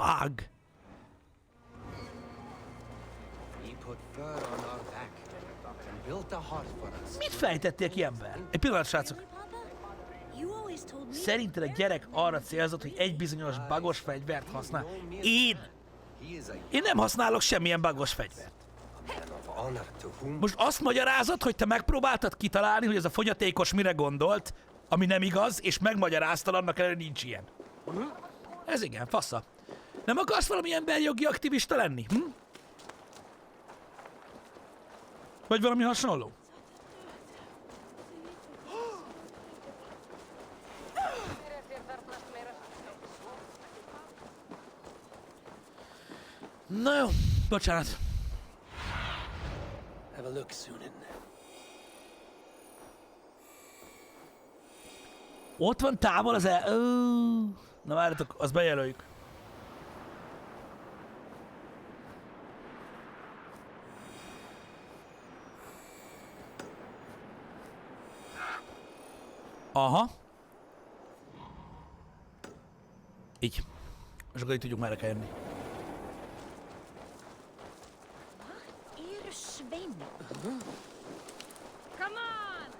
Fuck. Mit fejtettél ki, ember? Egy pillanat, srácok. Szerinted a gyerek arra célzott, hogy egy bizonyos bagos fegyvert használ? Én nem használok semmilyen bagos fegyvert. Most azt magyarázod, hogy te megpróbáltad kitalálni, hogy ez a fogyatékos mire gondolt, ami nem igaz, és megmagyaráztad annak ellenére, nincs ilyen. Ez igen, fasza. Nem akarsz valami emberjogi aktivista lenni? Hm? Vagy valami hasonló? Na jó, bocsánat. Have a look, Sunan. Ott van távol az Na várjatok, azt bejelöljük. Aha. Így. És akkor így tudjuk merre kell jönni. Come on!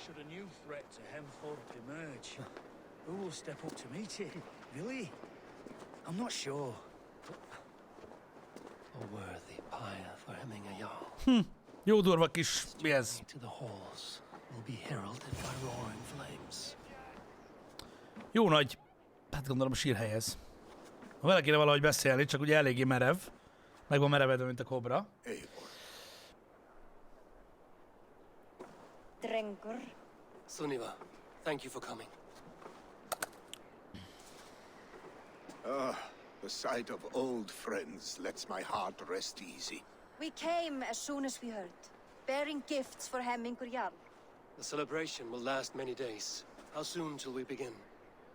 Should a new threat to Hemthorpe emerge, who will step up to meet it? Really? I'm not sure. A worthy pyre for hemming a jarl. Jó durva kis mi ez? To the halls will be heralded by roaring flames. Jó nagy, hát gondolom sírhelyez. Ha vele kéne valahogy beszélni, csak ugye eléggé merev. Meg van merevedve, mint a kobra. Drenkr. Suniva, thank you for coming. The sight of old friends lets my heart rest easy. We came as soon as we heard, bearing gifts for Hemmingur Jarl. The celebration will last many days. How soon till we begin?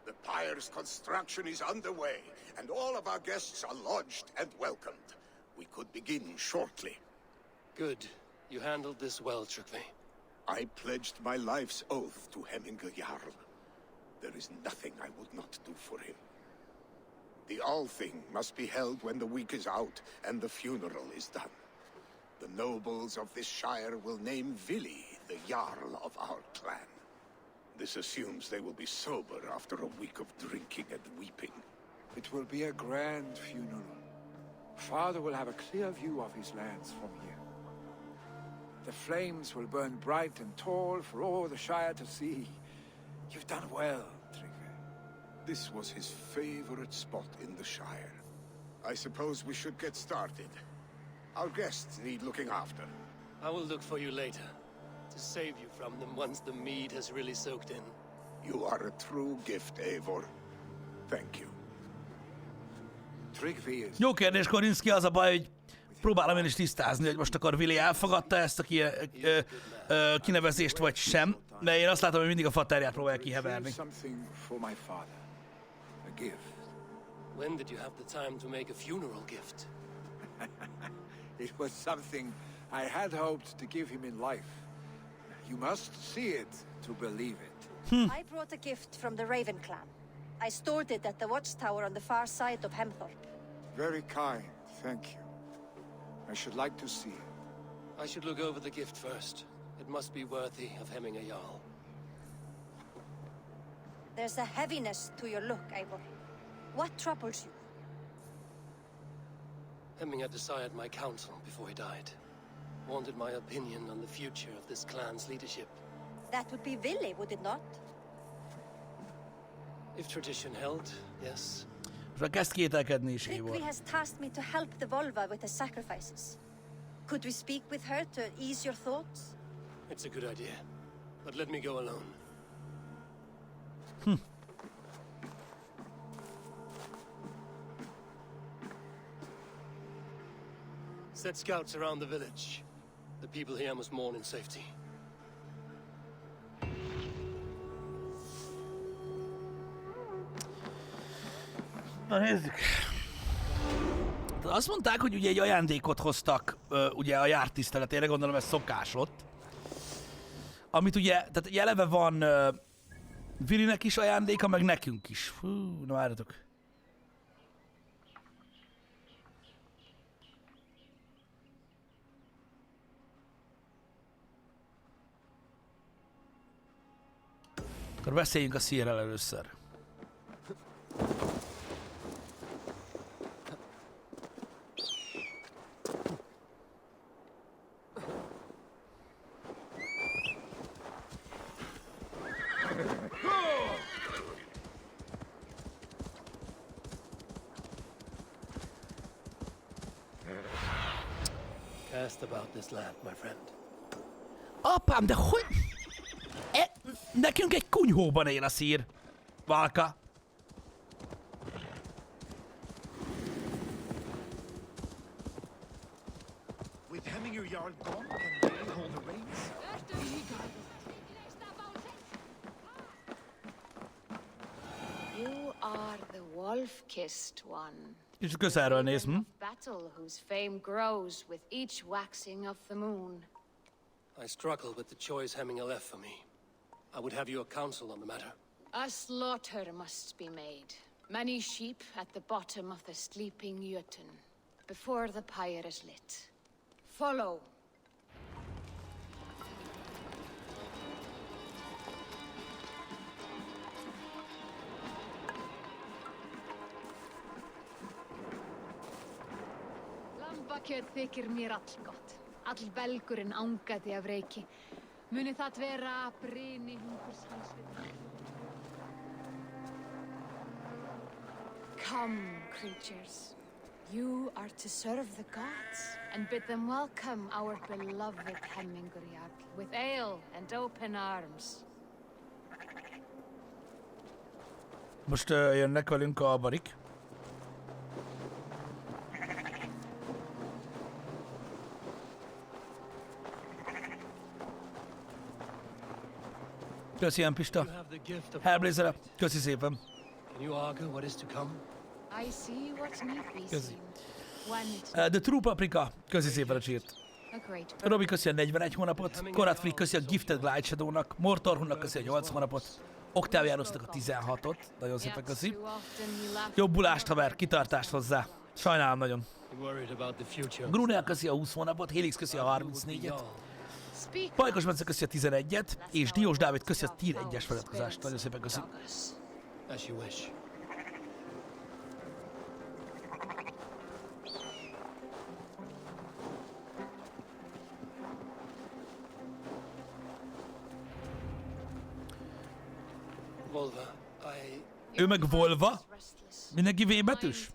The pyre's construction is underway, and all of our guests are lodged and welcomed. We could begin shortly. Good. You handled this well, Trygve. I pledged my life's oath to Hemmingur Jarl. There is nothing I would not do for him. The Althing must be held when the week is out and the funeral is done. The nobles of this shire will name Vili the Jarl of our clan. This assumes they will be sober after a week of drinking and weeping. It will be a grand funeral. Father will have a clear view of his lands from here. The flames will burn bright and tall for all the Shire to see. You've done well, Trygve. This was his favorite spot in the Shire. I suppose we should get started. Our guests need looking after. I will look for you later, to save you from them once the mead has really soaked in. You are a true gift, Eivor. Thank you. Trygve is... Jó kérdés, Korinski, az a baj, hogy próbálom én is tisztázni, hogy most akkor Vili elfogadta ezt a kinevezést, vagy sem. De én azt látom, hogy mindig a faterját próbálja kiheverni. When did you have the time to make a funeral gift? It was something I had hoped to give him in life. You must see it to believe it. I brought a gift from the Raven clan. I stored it at the watchtower on the far side of Hemthorpe. Very kind, thank you. I should like to see it. I should look over the gift first. It must be worthy of hemming a jarl. There's a heaviness to your look, Eivor. What troubles you? Hemming had desired my counsel before he died. wanted my opinion on the future of this clan's leadership. That would be Vili, would it not? If tradition held, yes. Most már kezd kételkedni is, Trygve Eivor. has tasked me to help the Volva with the sacrifices. Could we speak with her to ease your thoughts? It's a good idea. But let me go alone. Set scouts around the village. The people here must mourn in safety. Na nézzük. Azt mondták, hogy ugye egy ajándékot hoztak ugye a jártiszteletére, gondolom ez szokás ott. Amit ugye, tehát ugye eleve van Vilinek is ajándéka, meg nekünk is. Fú, na várjatok. Akkor beszéljünk a Cyril először. Cast about this land, my friend. Apám, de hogy... Nekünk egy kunyhóban él a szír. Valka. With Hemminger Jarl gone, can Vili hold the reins? You are the wolf-kissed one. Kicsit közelről néz, hm? Battle whose fame grows with each waxing of the moon. I struggle with the choice Hemminger left for me. I would have your counsel on the matter. A slaughter must be made. Many sheep at the bottom of the sleeping Jötun, before the pyre is lit. Follow. Lambakjöt þykir mér allgott. All belgurinn angaði af reiki. Muni það vera bryni hungurs hans við. Come, creatures. You are to serve the gods and bid them welcome our beloved Hemminger Jarl with ale and open arms. Most jönnek velünk a barik. Köszi, Pista. You have the gift of Hellblazer, köszi szépen. Can you argue what is to come? I see what need be Köszi. seen. When it The True Paprika, köszi szépen a csírt. a great Robi köszi a 41 hónapot, Korát Flick köszi a Gifted Glide Shadow-nak, Mortorhunnak köszi a 8 hónapot, Octavianusnak a 16-ot, nagyon szépen köszi. Jobbulást, haver, kitartást hozzá. Sajnálom nagyon. I'm worried about the future. Grunel köszi a 20 hónapot, Helix köszi a 34-et, Pajkos Bence köszi a 11-et, és Diós Dávid köszi a Tier 1-es feliratkozást. Nagyon szépen köszi. As you wish. Volva, Ő meg Volva. Mindenki V betűs?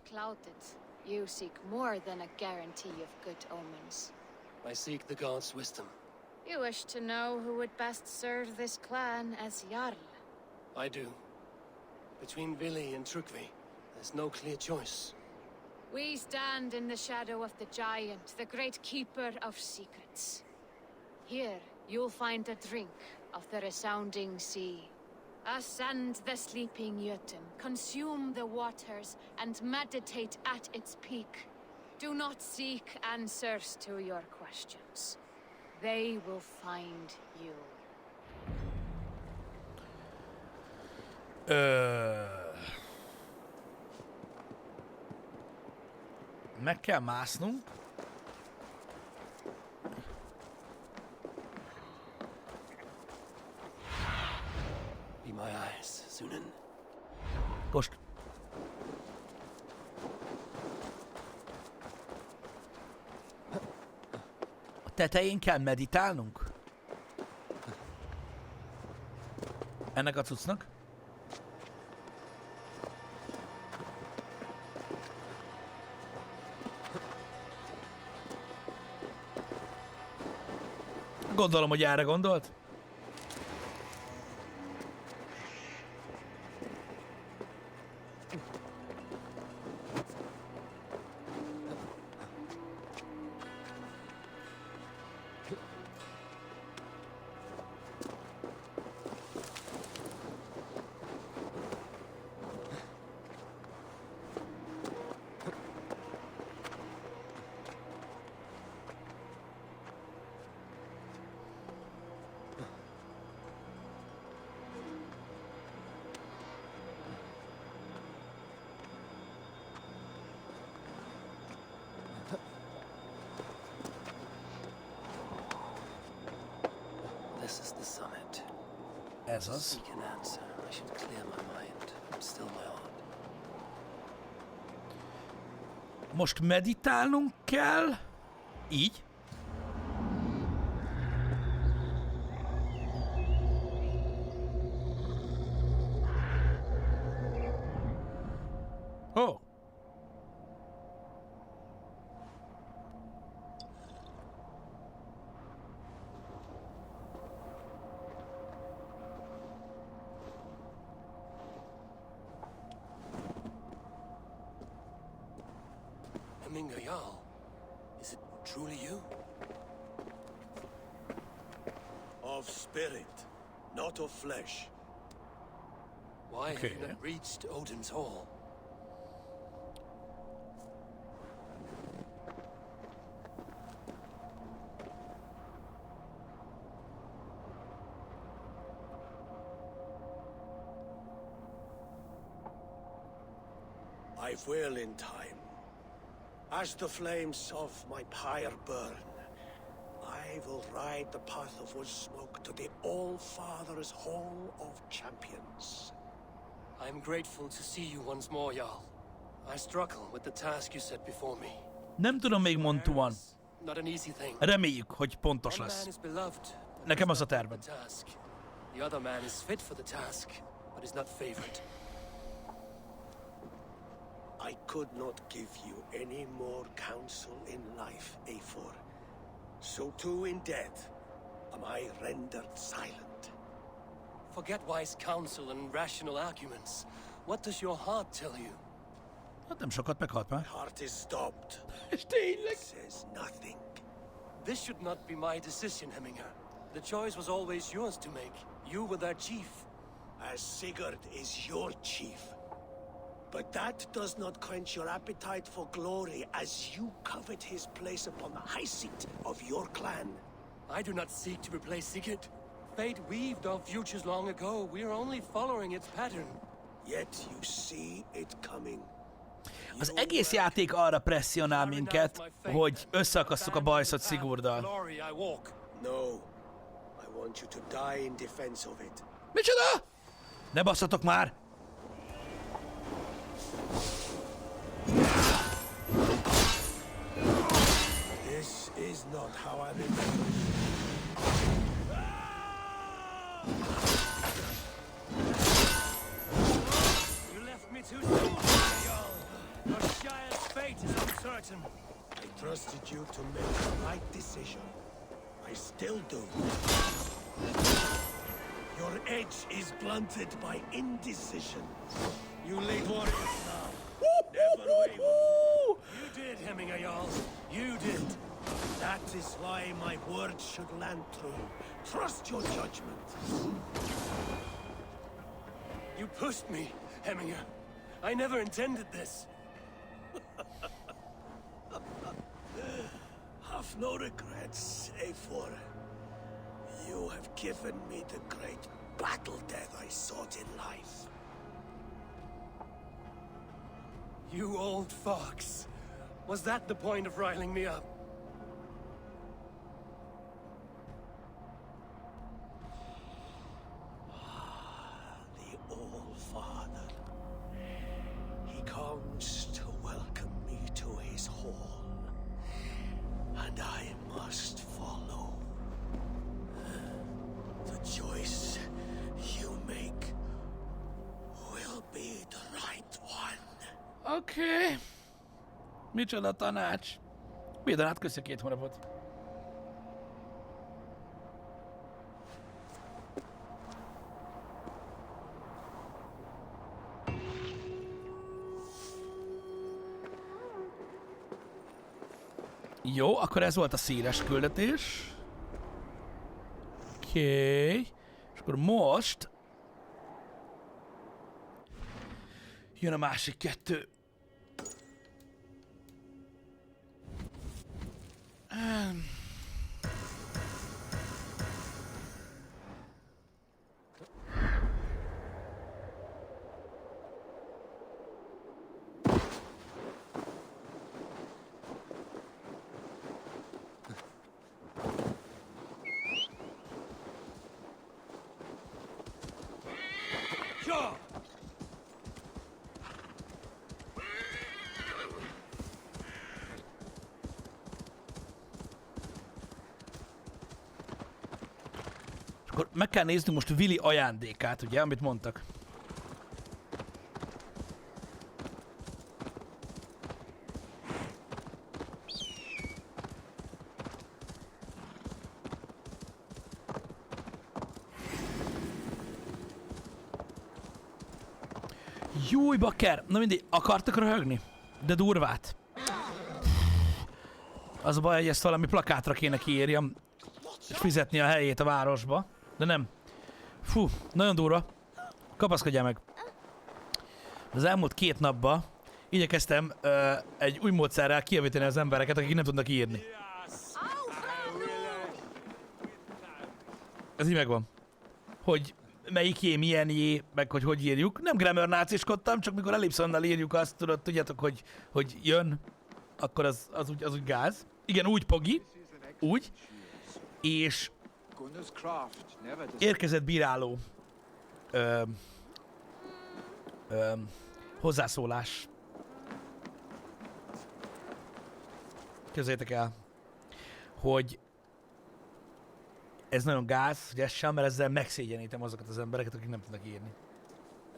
You seek more than a guarantee of good omens. I seek the gods' wisdom. You wish to know who would best serve this clan as Jarl. I do. Between Vili and Trygve, there's no clear choice. We stand in the shadow of the giant, the great keeper of secrets. Here, you'll find a drink of the resounding sea. Ascend the sleeping Jötun, consume the waters, and meditate at its peak. Do not seek answers to your questions. They will find you. Meg kell másznunk. Be my eyes, Sunan. Most. A tetején kell meditálnunk? Ennek a cuccnak? Gondolom, hogy erre gondolt. This is the summit. Ez az. Seek an answer. I should clear my mind. Still my heart. Most meditálnunk kell. Így. Oh. Hemingway Jarl, is it truly you? Of spirit, not of flesh. Why have you Okay. not reached Odin's Hall? I will in time. As the flames of my pyre burn, I will ride the path of wood smoke to the All-Father's Hall of Champions. I'm grateful to see you once more, Jarl. I struggle with the task you set before me. Nem tudom még mondóan. Not an easy thing. Reméljük, hogy pontos One man lesz. is beloved, but Nekem is az a not tervem. the task. The other man is fit for the task, but is not favored. I could not give you any more counsel in life, Eivor. So too in death am I rendered silent. Forget wise counsel and rational arguments. What does your heart tell you? Hát nem sokat meghalt már. Heart is stopped. És tényleg? Says nothing. This should not be my decision, Hemminger. The choice was always yours to make. You were their chief. As Sigurd is your chief. But that does not quench your appetite for glory as you covet his place upon the high seat of your clan. I do not seek to replace Sigurd. Fate weaved our futures long ago. We are only following its pattern. Yet you see it coming. Az egész játék arra presszionál minket, hogy összeakasszuk a bajszot Sigurddal. Glory I walk. No. I want you to die in defense of it. Micsoda? Ne basszatok már! This is not how I remember. You left me too soon, Jarl. Your Shire's fate is uncertain. I trusted you to make the right decision. I still do. Your edge is blunted by indecision. You late warriors now. Never waver. You did, Hemminger Jarl. You did. That is why my words should land true. Trust your judgment. You pushed me, Hemminger. I never intended this. Have no regrets, Eivor. You have given me the great battle death I sought in life. You old fox. Was that the point of riling me up? The All-Father. He comes to welcome me to his hall. And I must follow. Oké. Micsoda tanács. Minden át köszi 2 hónapot. Jó, akkor ez volt a széles küldetés. Oké. És akkor most jön a másik 2. Akkor meg kell néznünk most Willy ajándékát, ugye, amit mondtak. Júj, bakker! Na mindegy, akartak röhögni? De durvát. Az a baj, hogy ezt valami plakátra kéne kiírjam, és fizetni a helyét a városba. De nem. Fú, nagyon durva. Kapaszkodjál meg. Az elmúlt 2 napban igyekeztem egy új módszerrel kijavítani az embereket, akik nem tudnak írni. Ez így megvan. Hogy melyiké, milyenjé, meg hogy írjuk. Nem grammar náciskodtam, csak mikor ellipszonnal írjuk azt, tudjátok, hogy jön, akkor az úgy gáz. Igen, úgy Pogi. Úgy. És érkezett bíráló hozzászólás. Képzeljétek el, hogy ez nagyon gáz, hogy ez sem, mert ezzel megszégyenítem azokat az embereket, akik nem tudnak írni.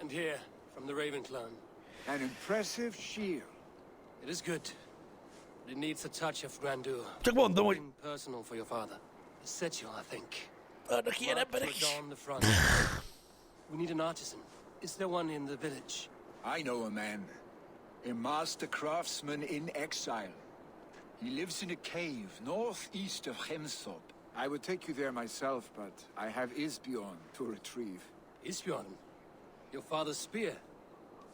And here, from the Raven clan. An impressive shield. It is good, but it needs a touch of grandeur. Csak mondom, hogy Personal for your father. A sigil, I think. vannak ilyen Marked emberek to is. adorn the front. We need an artisan. Is there one in the village? I know a man. A master craftsman in exile. He lives in a cave northeast of Hemthorpe. I would take you there myself, but I have Isbjorn to retrieve. Isbjorn, your father's spear.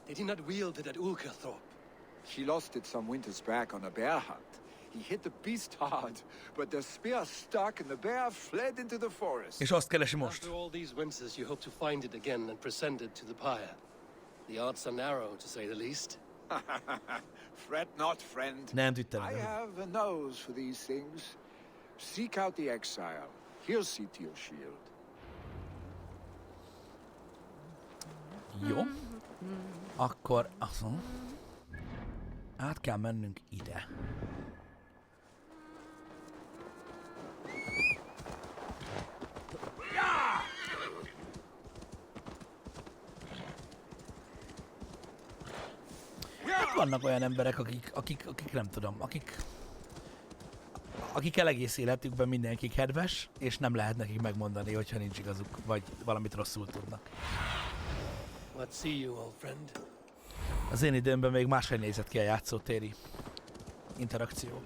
Did he not wield it at Ulkerthorpe? He lost it some winters back on a bear hunt. He hit the beast hard, but the spear stuck and the bear fled into the forest. És azt keresi most. After all these winters, you hope to find it again and present it to the pyre. The odds are narrow, to say the least. Fret not, friend. Nem tüttem. I have a nose for these things. Seek out the exile. He'll see to your shield. Jó. Akkor át kell mennünk ide. Hát vannak olyan emberek, akik nem tudom, akikkel egész életükben mindenki kedves, és nem lehet nekik megmondani, hogyha nincs igazuk, vagy valamit rosszul tudnak. Let's see you, old friend. Az én időmben még máshogy nézett ki a játszótéri interakció.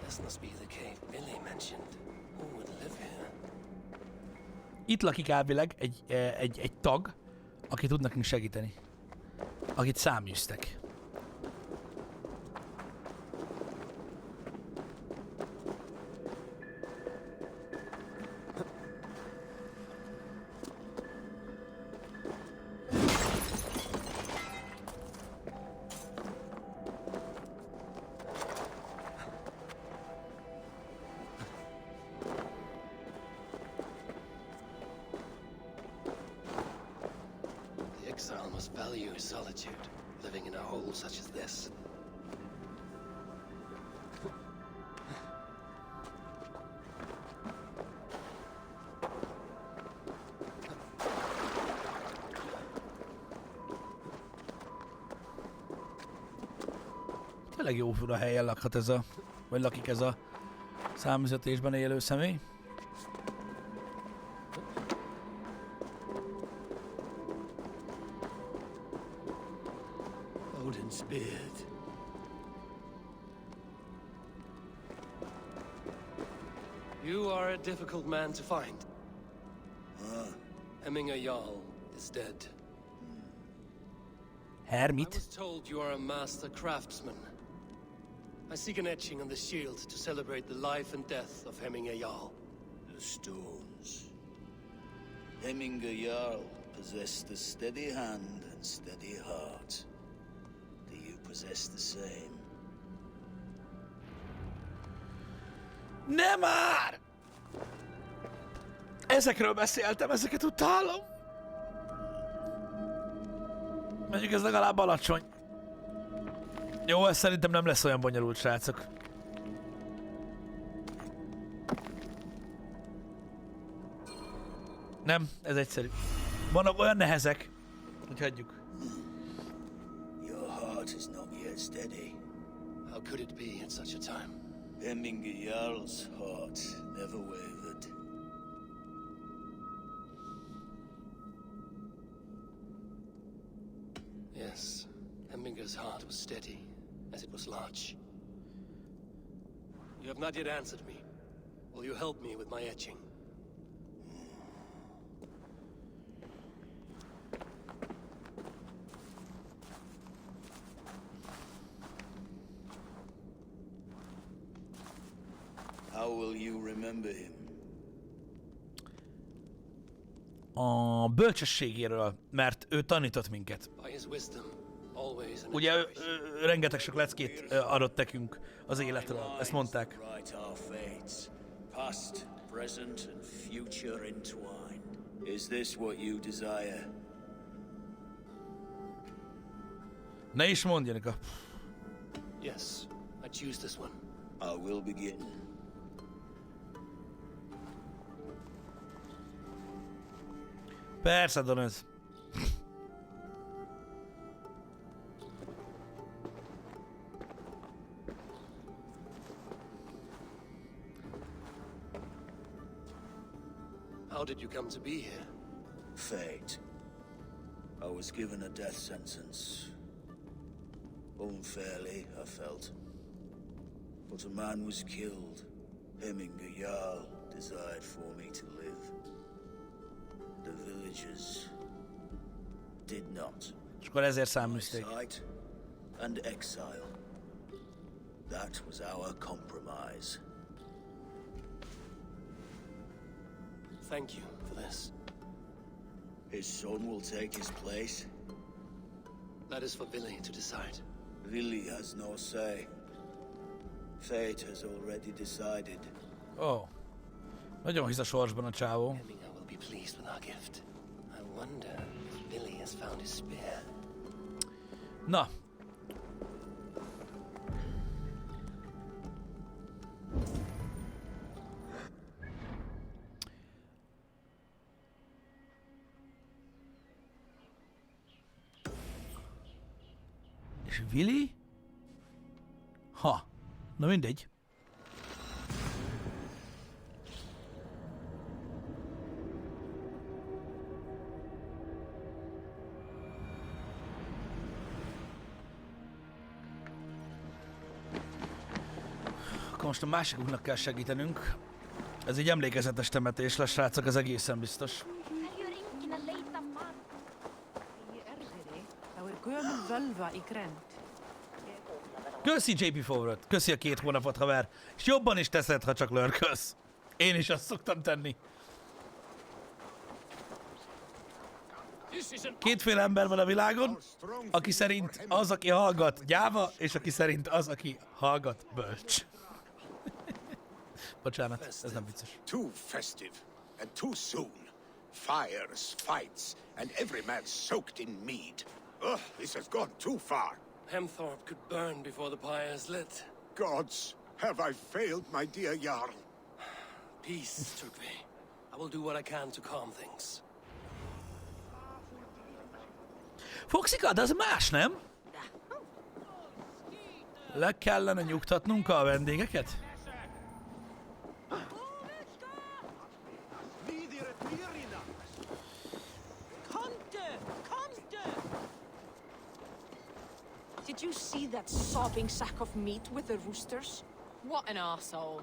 This must be the cave Billy mentioned. Who would live here? Itt lakik elvileg egy tag, aki tud nekünk segíteni. Akit száműztek. The exile must value solitude, living in a hole such as this. tényleg jó fura helyen lakhat ez a... Vagy lakik ez a számüzetésben élő személy. Odin's beard. You are a difficult man to find. Hemminger Jarl is dead. I Hermit? was told you are a master craftsman. I seek an etching on the shield to celebrate the life and death of Hemminger Jarl. The stones. Hemminger Jarl possessed a steady hand and steady heart. Do you possess the same? Nem már! Ezekről beszéltem, ezeket utálom. Mondjuk ez legalább alacsony. Jó, ez szerintem nem lesz olyan bonyolult, srácok. Nem, ez egyszerű. Vannak olyan nehezek, hogy hagyjuk. Your heart is not yet steady. How could it be at such a time? Hemminger Jarl's heart never wavered. Yes, Hemminger's heart was steady, as it was large. You have not yet answered me. Will you help me with my etching? How will you remember him? A bölcsességéről, mert ő tanított minket. By his wisdom, always and Ugye rengeteg sok leckét adott nekünk az életről, ezt mondták. Write our fates, past, present and future entwined. Is this what you desire? Ne is mondj, Janika. yes, I choose this one. I will begin. Persze, Donez. How did you come to be here? Fate. I was given a death sentence. Unfairly, I felt. But a man was killed. Hemminger Jarl desired for me to live. The villagers did not. És akkor ezért száműzték. Sight and exile. That was our compromise. Thank you for this. His son will take his place. That is for Billy to decide. Lily has no say. Fate has already decided. Ó. Nagyon hisz a sorsban a csávó. Hemminger will be pleased with our gift. I wonder if Billy has found his spear. Na. És Willy? Ha. Na mindegy. Akkor most a másikuknak kell segítenünk. Ez egy emlékezetes temetés lesz, srácok, ez egészen biztos. Köszi JP Forward, köszi a 2 hónapot, haver. És jobban is teszed, ha csak lörkölsz. Én is azt szoktam tenni. Kétféle ember van a világon, aki szerint az, aki hallgat, gyáva, és aki szerint az, aki hallgat, bölcs. Bocsánat, ez nem vicces. Too festive and too soon. Fires, fights, and every man soaked in mead. Ugh, this has gone too far. Hemthorpe could burn before the pyre is lit. Gods, have I failed my dear Jarl? Peace, Turkve. I will do what I can to calm things. Foxika, de az más, nem? Le kellene nyugtatnunk a vendégeket? Did you see that sobbing sack of meat with the roosters? What an arsehole.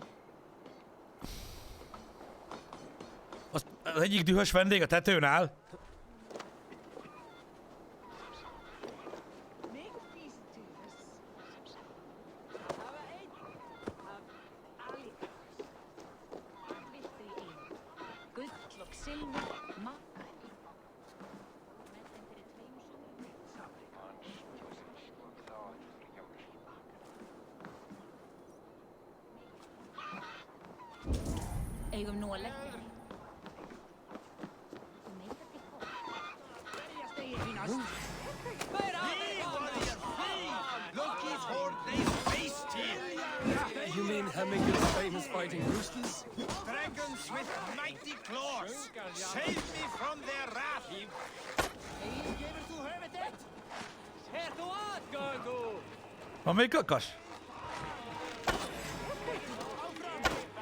Az egyik dühös vendég a tetőn áll. Eigum nú að leggja. You mean Hemminger's famous fighting roosters? Dragons with mighty claws! Save me from their wrath! Van még kakas?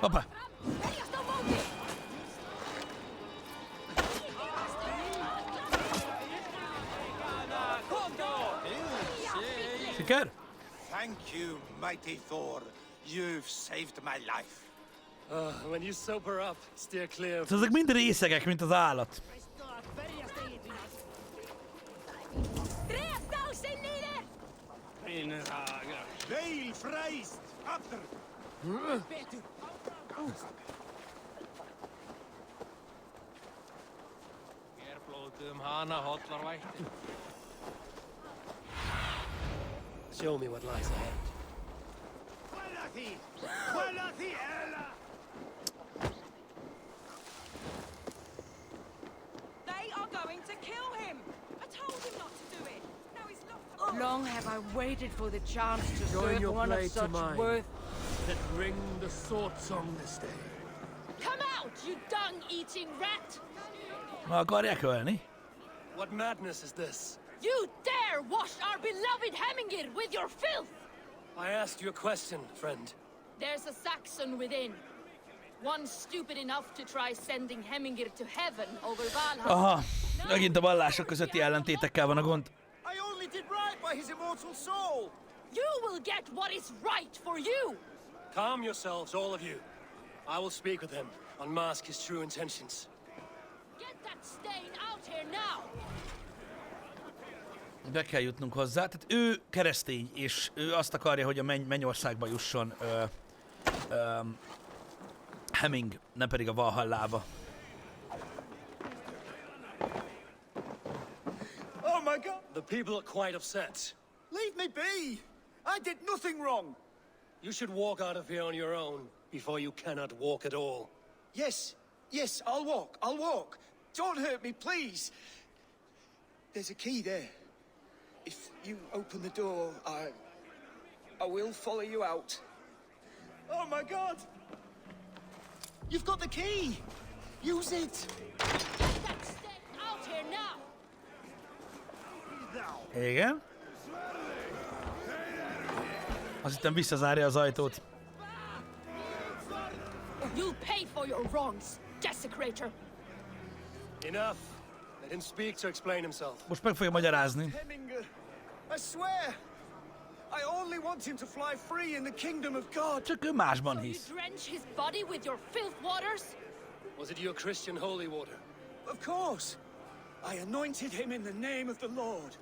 Hoppá! Siker? Thank you, mighty Thor. You've saved my life. When you sober up, steer clear of... Ezek mind részegek, mint az állat. Veil freist! After! Show me what lies ahead. They are going to kill him! I told him not to do it! Now he's locked. Long have I waited for the chance to Join serve your one of blade to such mine. worth. That ring the sword song this day. Come out, you dung-eating rat! Ma akarják ölni? What madness is this? You dare wash our beloved Hemmingir with your filth! I asked you a question, friend. There's a Saxon within. One stupid enough to try sending Hemmingir to heaven over Valhalla. Aha, megint a vallások közötti ellentétekkel van a gond. I only did right by his immortal soul! You will get what is right for you! Calm yourselves, all of you. I will speak with him, unmask his true intentions. Get that stain out here now! Be kell jutnunk hozzá. Tehát ő keresztény, és ő azt akarja, hogy a mennyországba jusson Hemming, nem pedig a Valhallába. Oh my god! The people are quite upset. Leave me be! I did nothing wrong! You should walk out of here on your own before you cannot walk at all. Yes, yes, I'll walk, I'll walk. Don't hurt me, please. There's a key there. If you open the door, I will follow you out. Oh my god! You've got the key! Use it! Get that stain out here now! Igen. Azt hittem visszazárja az ajtót. You'll pay for your wrongs, desecrator! Enough. Let him speak to explain himself. Most meg fogja magyarázni. Hemminger, I swear! I only want him to fly free in the kingdom of God. Csak ő másban You hisz. drench his body with your filth waters? Was it your Christian holy water? Of course! I anointed him in the name of the Lord.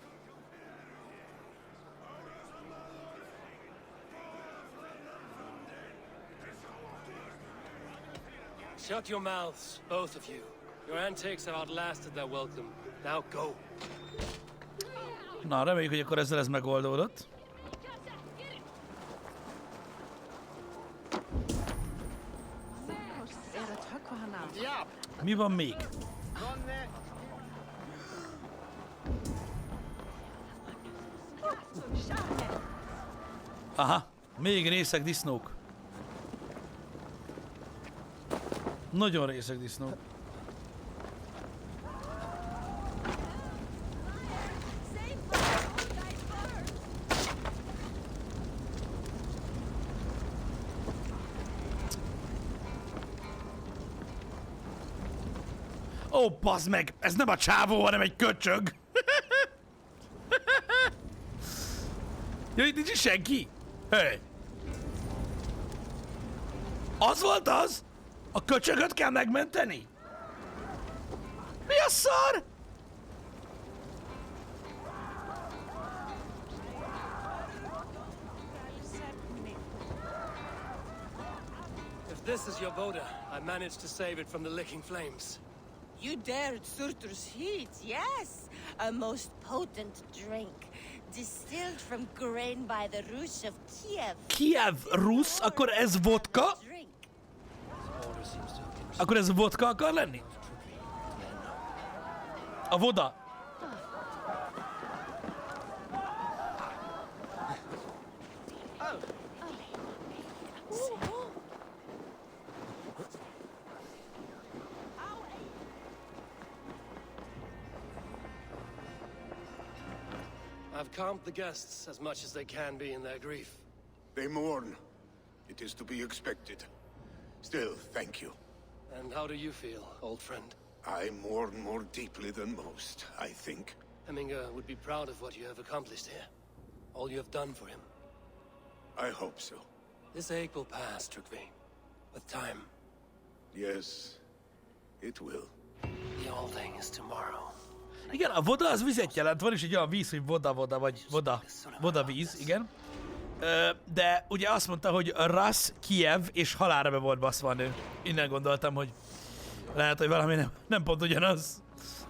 Shut your mouths, both of you. Your antics have outlasted their welcome. Now go. Na, reméljük, hogy akkor ezzel ez megoldódott. Mi van még? Aha, még részeg disznók. Nagyon részeg disznók. Ó, bazd meg! Ez nem a csávó, hanem egy köcsög! Jó, itt nincs senki? Hey. Az volt az? A köcsögöt kell megmenteni? Mi a szar? If this is your Voda, I managed to save it from the licking flames. You dared Surtur's heat, yes. A most potent drink. Distilled from grain by the Rus of Kiev. Kiev rusz, akkor ez vodka? Drink. Akkor ez vodka akar lenni? A voda. I've calmed the guests as much as they can be in their grief. They mourn. It is to be expected. Still, thank you. And how do you feel, old friend? I mourn more deeply than most, I think. Hemminger would be proud of what you have accomplished here. All you have done for him. I hope so. This ache will pass, Trygve. With time. Yes, it will. The all thing is tomorrow. Igen, a voda az vizet jelent, van is egy olyan víz, hogy voda, vagy voda víz, igen. De ugye azt mondta, hogy Rus, Kiev és halálra be volt baszva a nő. Innen gondoltam, hogy lehet, hogy valami nem pont ugyanaz,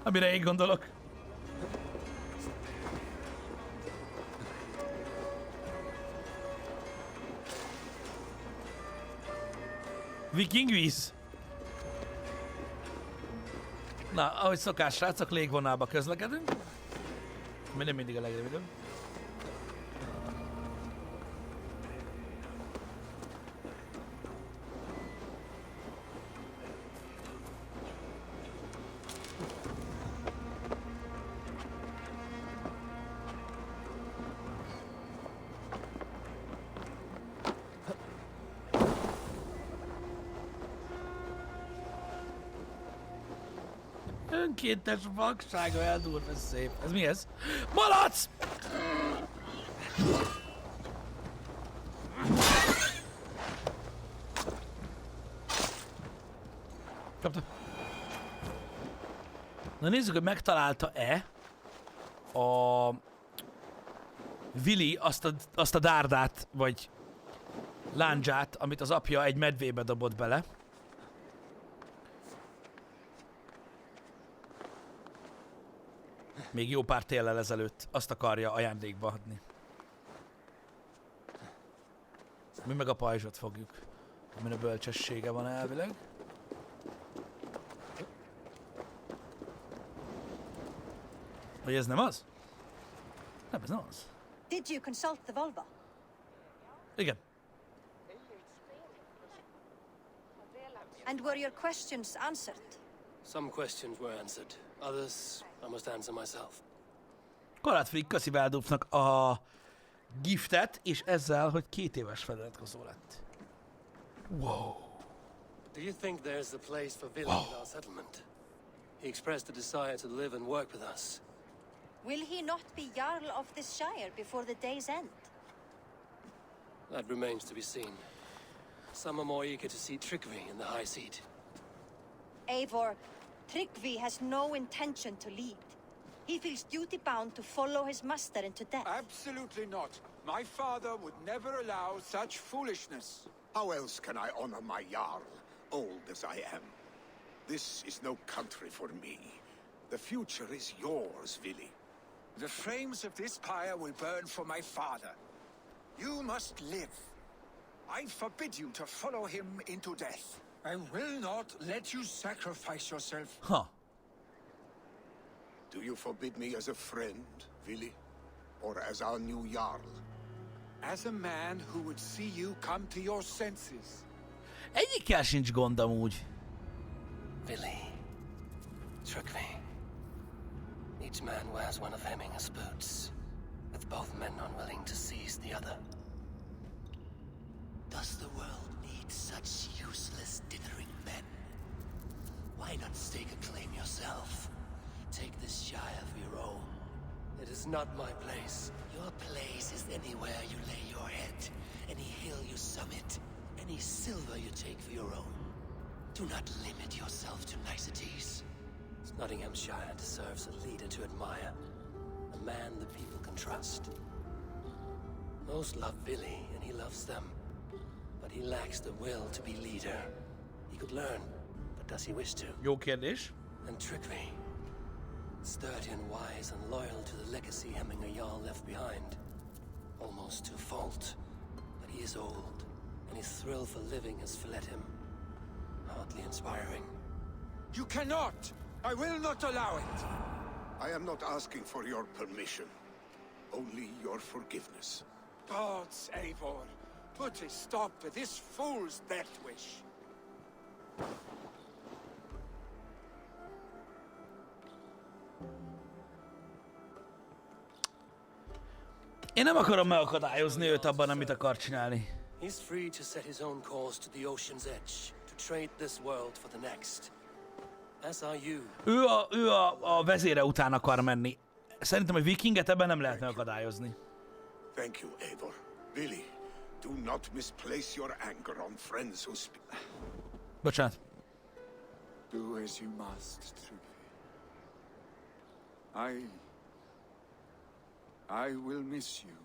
amire én gondolok. Viking víz. Na, ahogy szokás, srácok, légvonalba közlekedünk. Mi nem mindig a legrövidebb. Önkéntes vaksága eldúlt, ez szép. Ez mi ez? Malac! Kapta. Na nézzük, hogy megtalálta-e a Willy azt a dárdát, vagy lándzsát, amit az apja egy medvébe dobott bele. Még jó pár téllel ezelőtt azt akarja ajándékba adni. Mi meg a pajzsot fogjuk, amin a bölcsessége van elvileg. Vagy ez nem az? Nem, ez nem az. Did you consult the Volva? Igen. And were your questions answered? Some questions were answered. Others I must answer myself. Korlátfrik köszi Veldúfnak a giftet, és ezzel, hogy 2 éves feliratkozó lett. Wow. Do you think there's a place for Willy in our settlement? He expressed a desire to live and work with us. Will he not be Jarl of this shire before the day's end? That remains to be seen. Some are more eager to see Trygve in the high seat. Eivor, Tryggvi has no intention to lead. He feels duty-bound to follow his master into death. Absolutely not. My father would never allow such foolishness. How else can I honor my Jarl, old as I am? This is no country for me. The future is yours, Willy. The flames of this pyre will burn for my father. You must live. I forbid you to follow him into death. I will not let you sacrifice yourself. Ha. Do you forbid me as a friend, Willy? Or as our new Jarl? As a man who would see you come to your senses. Egyikkel sincs gond amúgy. Willy. Trygve. Each man wears one of Hemminger's boots, with both men unwilling to seize the other. Does the world need such useless dithering men? Why not stake a claim yourself? Take this shire for your own. It is not my place. Your place is anywhere you lay your head, any hill you summit, any silver you take for your own. Do not limit yourself to niceties. Nottinghamshire deserves a leader to admire, a man the people can trust. Most love Billy, and he loves them. But he lacks the will to be leader. He could learn, but does he wish to? Jó kérdés. And Trickery. Sturdy and wise and loyal to the legacy Hemminger Jarl left behind. Almost to a fault. But he is old, and his thrill for living has fled him. Hardly inspiring. You cannot! I will not allow it! I am not asking for your permission. Only your forgiveness. Gods, Eivor, put a stop to this fool's death wish. Én nem akarom megakadályozni őt abban, amit akar csinálni. He's free to set his own course to the ocean's edge, to trade this world for the next. As are you. Ő a vezére után akar menni. Szerintem, hogy vikinget ebben nem lehet megakadályozni. Thank you, Eivor. Billy, do not misplace your anger on friends who speak. Bocsánat. Do as you must, Trygve. I will miss you,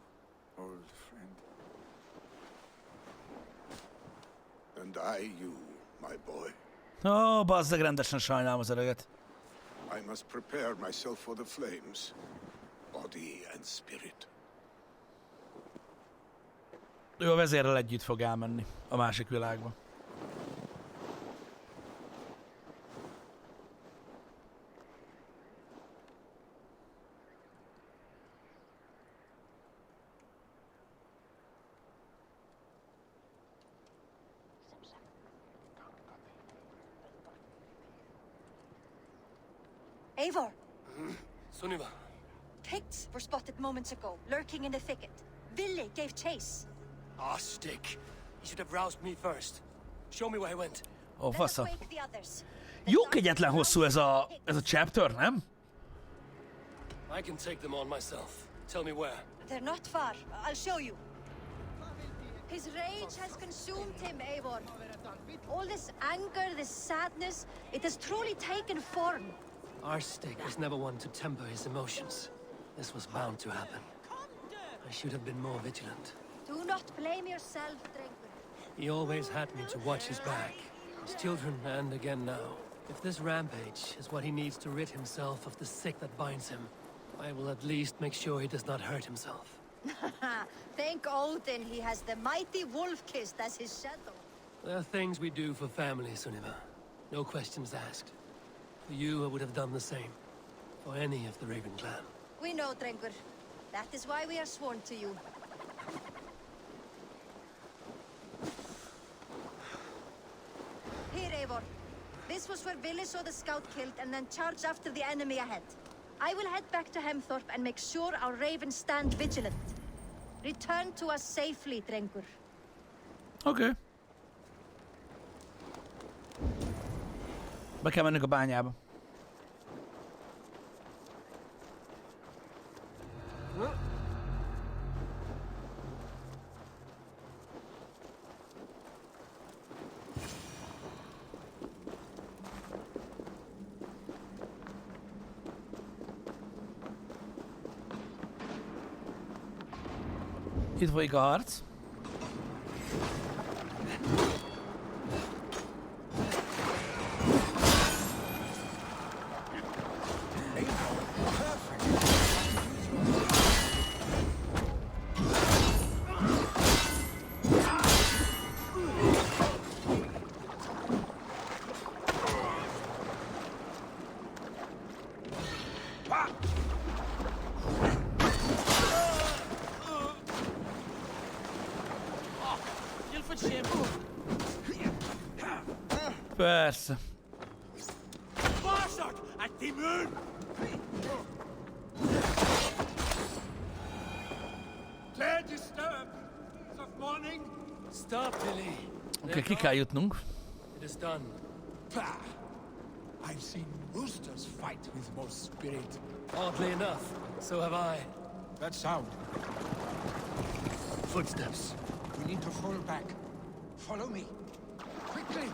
old friend. And I you, my boy. Ó, bazzeg, rendesen sajnálom az öreget. I must prepare myself for the flames, body and spirit. Ő a vezérrel együtt fog elmenni a másik világba. Eivor, Sunniva. pigs were spotted moments ago, lurking in the thicket. Ville gave chase. Ah, stick. He should have roused me first. Show me where he went. Ó, Let us fasza. wake the others. Jó kegyetlen hosszú ez a chapter, nem? I can take them on myself. Tell me where. They're not far. I'll show you. His rage has consumed him, Eivor. All this anger, this sadness, it has truly taken form. Our stick was never one to temper his emotions. This was bound to happen. I should have been more vigilant. Do not blame yourself, Drengur. He always had me to watch his back. His children, and again now. If this rampage is what he needs to rid himself of the sick that binds him, I will at least make sure he does not hurt himself. Thank Odin he has the mighty Wolf-Kissed as his shadow. There are things we do for family, Sunniva. No questions asked. For you, I would have done the same. For any of the Raven clan. We know, Drengur. That is why we are sworn to you. Here, Eivor. This was where Ville saw the scout killed and then charged after the enemy ahead. I will head back to Hemthorpe and make sure our ravens stand vigilant. Return to us safely, Drengur. Oké. Be kell mennünk a bányába. Itt folyik a harc. Persze. Stop, Billy. Oké, ki kell jutnunk. It is done. I've seen roosters fight with more spirit. Oddly enough, so have I. That sound. Footsteps. We need to fall back. Follow me. Quickly!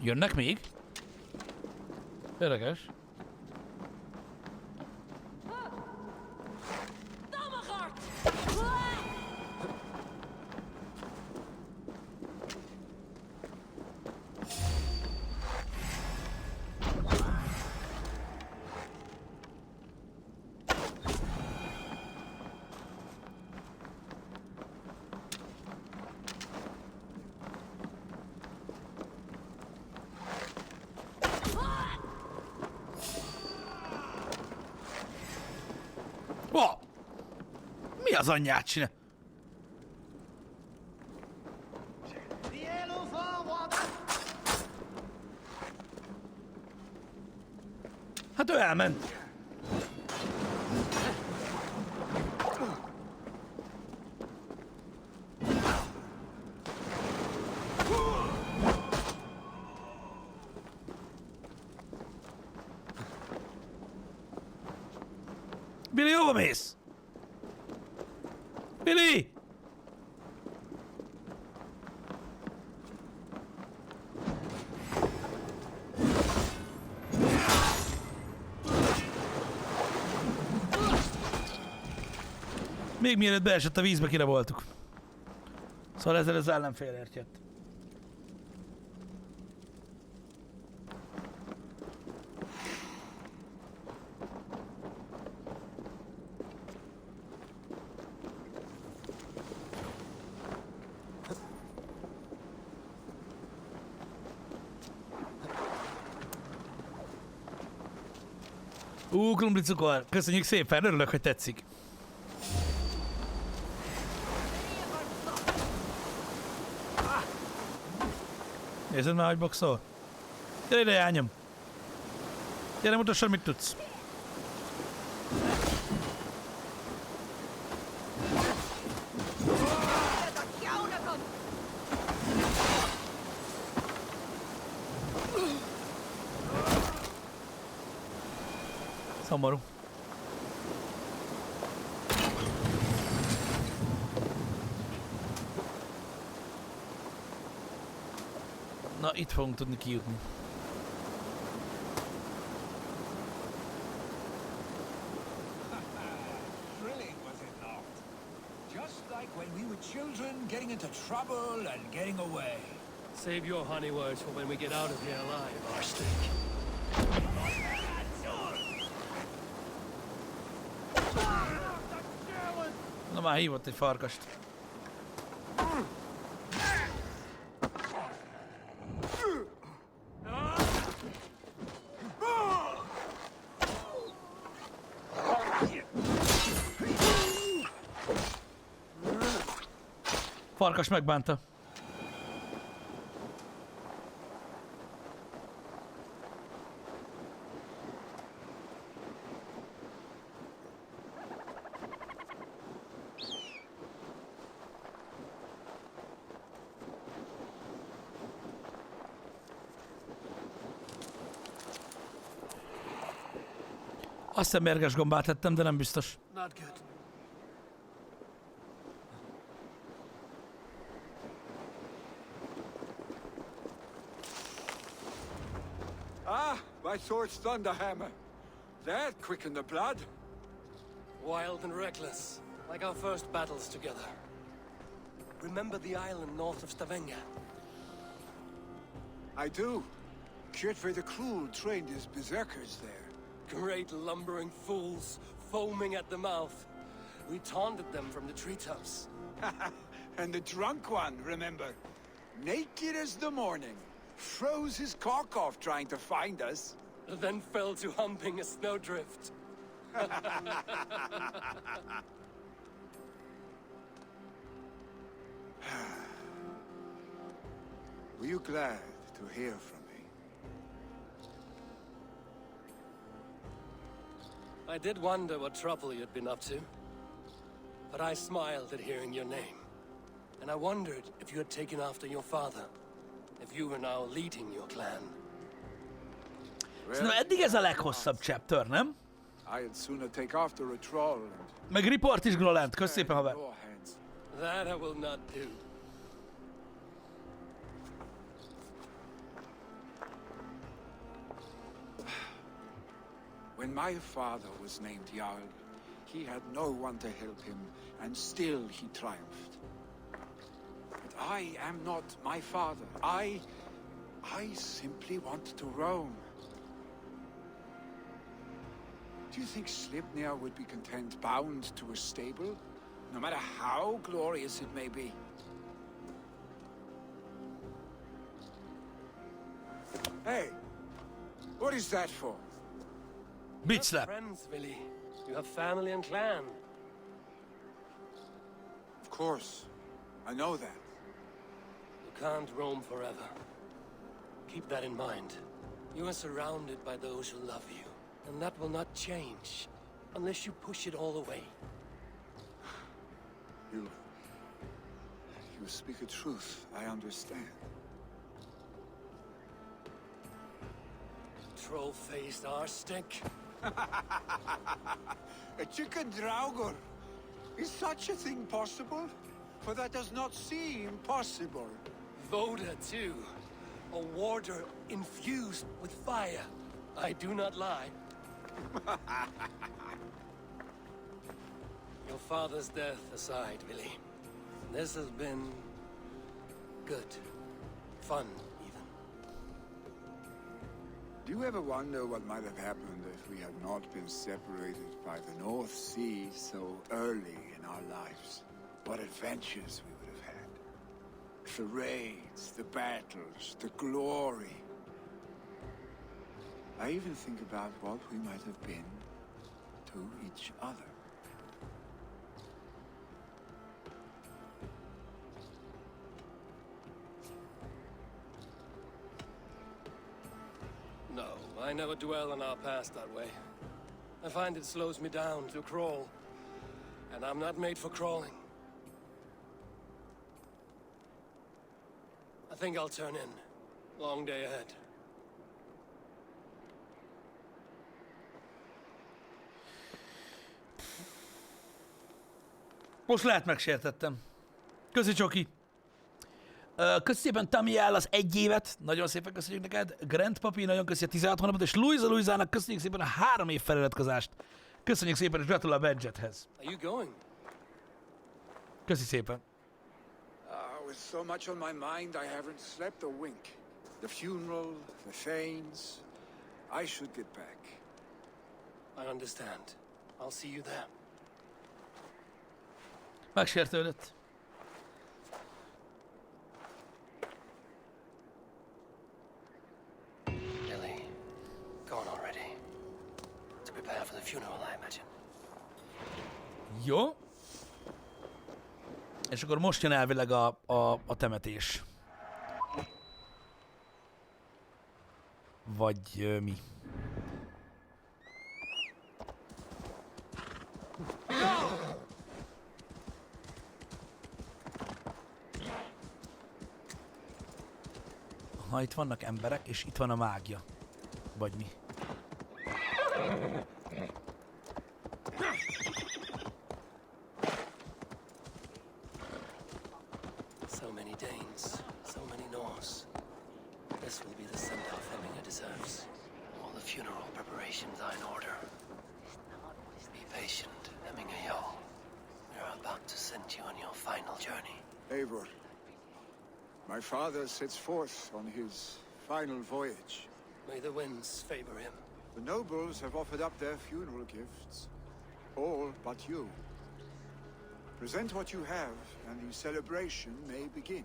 Jönnek még? Érdekes. Ó! Mi az anyját csinál? Hát ő elment. Billy, hova mész? Billy! Még mielőtt beesett a vízbe, kiraboltuk. Szóval ezzel az ellenfélért jött. Krumlicukor, köszönjük szépen, örülök, hogy tetszik. Nézd már, hogy boxol. Gyere ide, jányom. Gyere, mutassad, mit tudsz. Szomorú. Na, itt fogunk tudni kijutni. Thrilling, was it not? Just like when we were children, getting into trouble and getting away. Save your honey words for when we get out of here alive, Arstic. Na már hívott egy farkast. Farkas megbánta. Azt hiszem mérges gombát tettem, de nem biztos. Not good. Ah, my sword's thunderhammer. That quickened the blood. Wild and reckless, like our first battles together. Remember the island north of Stavanger? I do. Kjotve the Cruel trained his berserkers there. Great lumbering fools, foaming at the mouth. We taunted them from the treetops. And the drunk one, remember? Naked as the morning. Froze his cock off trying to find us. Then fell to humping a snowdrift. Were you glad to hear from me? I did wonder what trouble you'd been up to. But I smiled at hearing your name. And I wondered if you had taken after your father. if you were now leading your clan. Szerintem eddig ez a leghosszabb chapter, nem? I'd sooner take after a troll and Meg report is Groland, kösz szépen, haver. your hands. That I will not do. When my father was named Jarl, he had no one to help him, and still he triumphed. But I am not my father. I simply want to roam. Do you think Slipnir would be content bound to a stable, no matter how glorious it may be? Hey, what is that for? Bitch slap. Friends, Willy. You have family and clan. Of course, I know that. You can't roam forever. Keep that in mind. You are surrounded by those who love you, and that will not change unless you push it all away. You speak a truth, I understand. Troll-faced arsenic. A chicken draugr! Is such a thing possible? For that does not seem possible. Voda, too. A warder infused with fire. I do not lie. Your father's death aside, Willy. This has been... good. Fun, even. Do you ever wonder what might have happened if we had not been separated by the North Sea so early in our lives? What adventures we would have had. The raids, the battles, the glory. I even think about what we might have been to each other. No, I never dwell on our past that way. I find it slows me down to crawl. And I'm not made for crawling. I think I'll turn in. Long day ahead. Most lehet megsértettem. Köszi, Csoki. Köszi szépen Tamiel az 1 évet. Nagyon szépen köszönjük neked. Grand Papi, nagyon köszi a 16 hónapot. És Luizának köszönjük szépen a 3 év feliratkozást. Köszönjük szépen, és gratulál a badge-edhez. Are you going? Köszi szépen. With so much on my mind, I haven't slept a wink. The funeral, the Thanes. I should get back. I understand. I'll see you there. Megsértődött. Billy, gone already. To prepare for the funeral, I imagine. Jó. És akkor most jön elvileg a temetés. Vagy mi? Ha itt vannak emberek, és itt van a mágia. Vagy mi? So many Danes, so many Norse. This will be the send-off Hemminger deserves. All the funeral preparations are in order. Be patient, Hemminger Jarl. We are about to send you on your final journey. Eivor, my father sets forth on his final voyage. May the winds favor him. The nobles have offered up their funeral gifts. All but you. Present what you have, and the celebration may begin.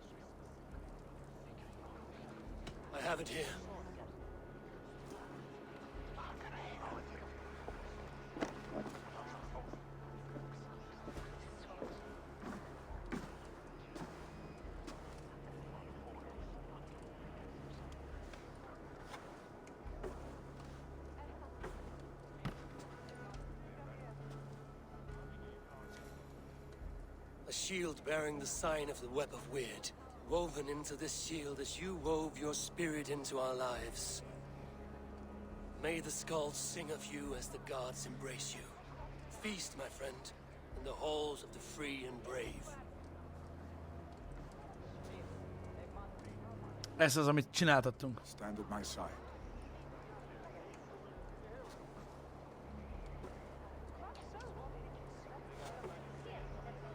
I have it here. A shield bearing the sign of the Web of Weird. woven into this shield as you wove your spirit into our lives. May the skulls sing of you as the gods embrace you. Feast, my friend, in the halls of the free and brave. Ez az, amit csináltattunk. Stand at my side.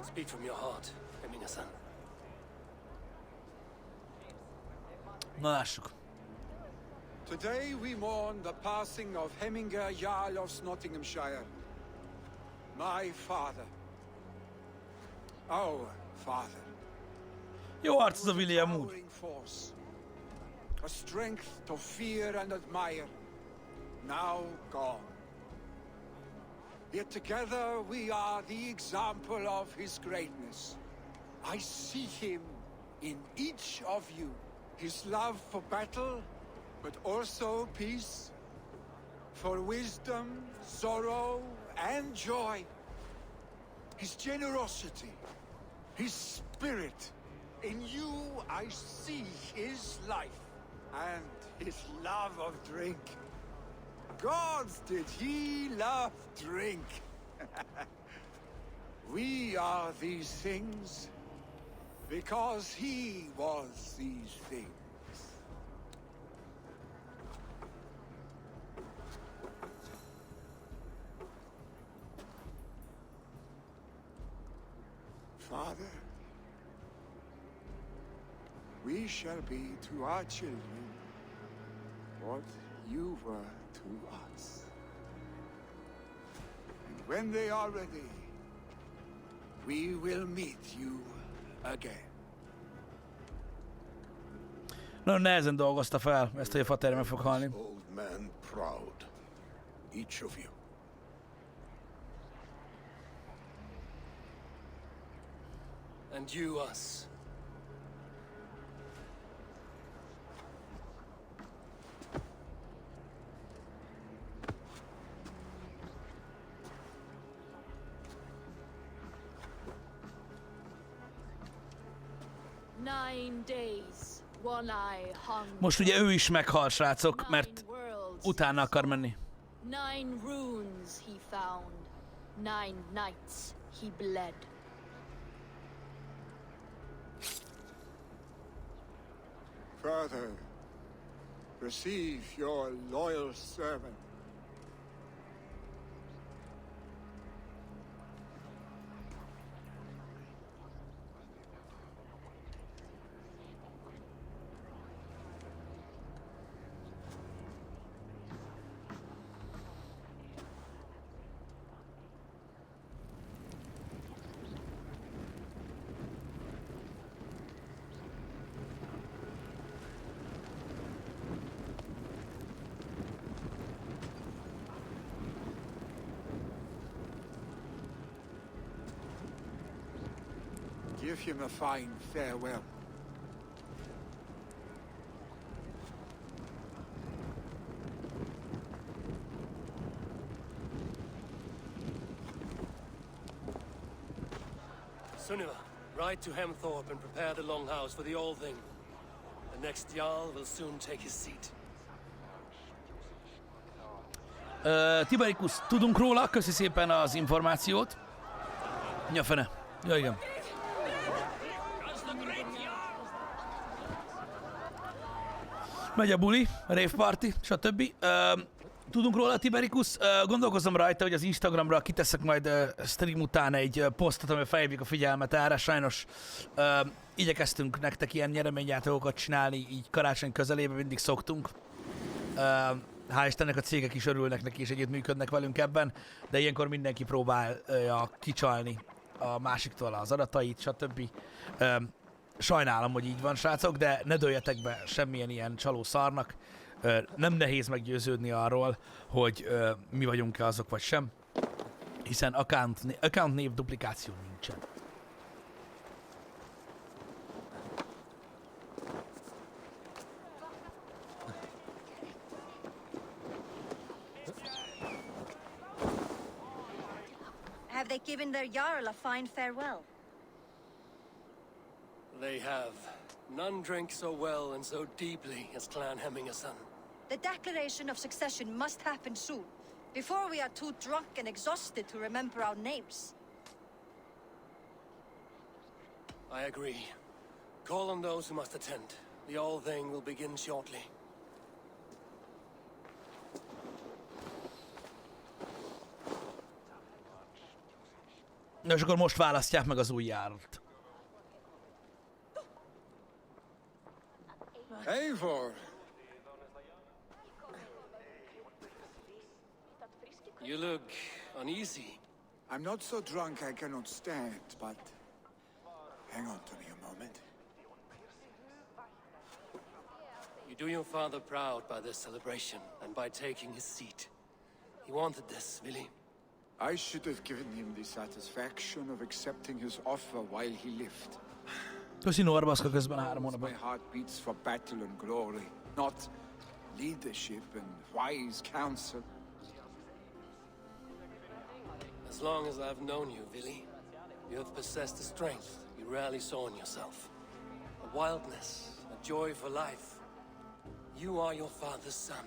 Speak from your heart, Eminasan. Na lássuk. Today we mourn the passing of Heminger Jarl of Nottinghamshire. My father. Our father. Jó arc ez a William úr. Towering force. A strength to fear and admire. Now gone. Yet together we are the example of his greatness. I see him in each of you. His love for battle, but also peace. For wisdom, sorrow, and joy. His generosity, his spirit. In you I see his life and his love of drink. Gods, did he love drink? We are these things because he was these things. Father, we shall be to our children what you were to us. And when they are ready, we will meet you again. Nagyon nehezen dolgozta fel ezt, hogy a fater meg fog halni. Old man proud. Each of you. And you us. Most ugye ő is meghal, srácok, mert utána akar menni. 9 runes he found. 9 nights he bled. Father, receive your loyal servant. Give him a fine farewell. Sunniva, ride to Hemthorpe and prepare the longhouse for the All Thing. The next Jarl will soon take his seat. Tiberikus, tudunk róla, köszi szépen az információt. Ja, fene. Ja, igen. Megy a buli, a rave party, stb. Tudunk róla, Tiberikus, gondolkozom rajta, hogy az Instagramra kiteszek majd stream után egy posztot, amivel felhívjuk a figyelmet erre. Sajnos igyekeztünk nektek ilyen nyereményjátékokat csinálni, így karácsony közelében mindig szoktunk. Hál' Istennek a cégek is örülnek neki, és együttműködnek velünk ebben, de ilyenkor mindenki próbálja kicsalni a másiktól az adatait, stb. Sajnálom, hogy így van, srácok, de ne dőljetek be semmilyen ilyen csaló szarnak. Nem nehéz meggyőződni arról, hogy mi vagyunk-e azok vagy sem, hiszen account név duplikáció nincsen. Have they given their Jarl a fine farewell? They have. None drink so well and so deeply as Clan Hemmingerson. The declaration of succession must happen soon, before we are too drunk and exhausted to remember our names. I agree. Call on those who must attend. The All-Thing will begin shortly. Na, és akkor most választják meg az új járat. Eivor! You look uneasy. I'm not so drunk I cannot stand, but hang on to me a moment. You do your father proud by this celebration and by taking his seat. He wanted this, Willy. I should have given him the satisfaction of accepting his offer while he lived. Köszi Norbaszka közben 3 My hónapban. heart beats for battle and glory, not leadership and wise counsel. As long as I've known you, Willy, you have possessed a strength you rarely saw in yourself. A wildness, a joy for life. You are your father's son,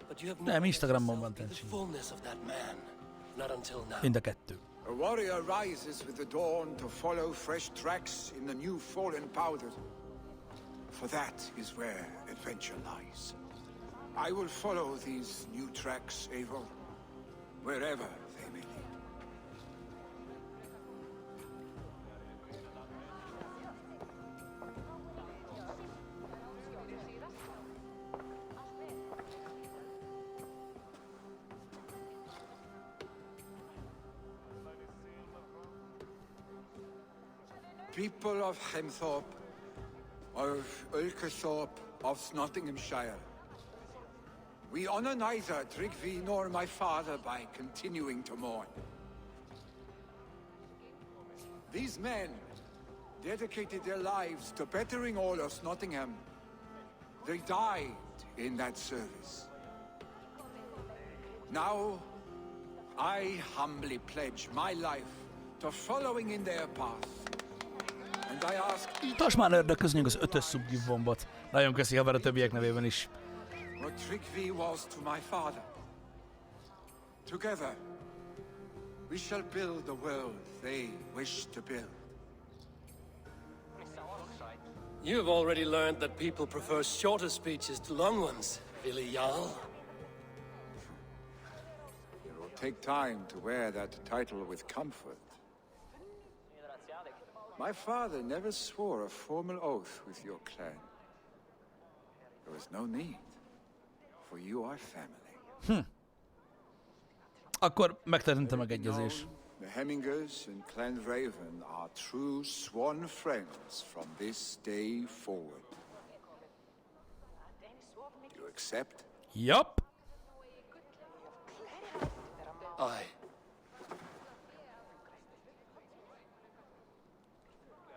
but you have Nem, never Instagramon van yourself be the Tenshin. fullness of that man. Not until now. Mind a kettő. A warrior rises with the dawn to follow fresh tracks in the new fallen powder. For that is where adventure lies. I will follow these new tracks, Eivor, wherever they may lead. People of Hemthorpe, of Ulkerthorpe, of Nottinghamshire. We honor neither Tryggvi nor my father by continuing to mourn. These men dedicated their lives to bettering all of Nottingham. They died in that service. Now, I humbly pledge my life to following in their path. And I ask Tasmán ördög, köszönjük az 5-ös subgive-bombot. Nagyon köszi haver a többiek nevében is. what Tryggvi was to my father. Together, we shall build the world they wish to build. You have already learned that people prefer shorter speeches to long ones, Willy Jarl. It will take time to wear that title with comfort. My father never swore a formal oath with your clan. There was no need, for you are family. Akkor megtörtént a megegyezés. The Hemmingers and Clan Raven are true sworn friends from this day forward. You accept? Yup. Aye.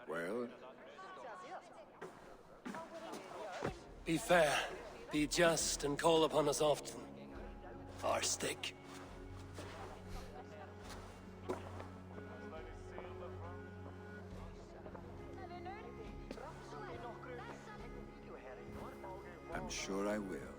Well, Be fair, be just, and call upon us often. Our stick. I'm sure I will.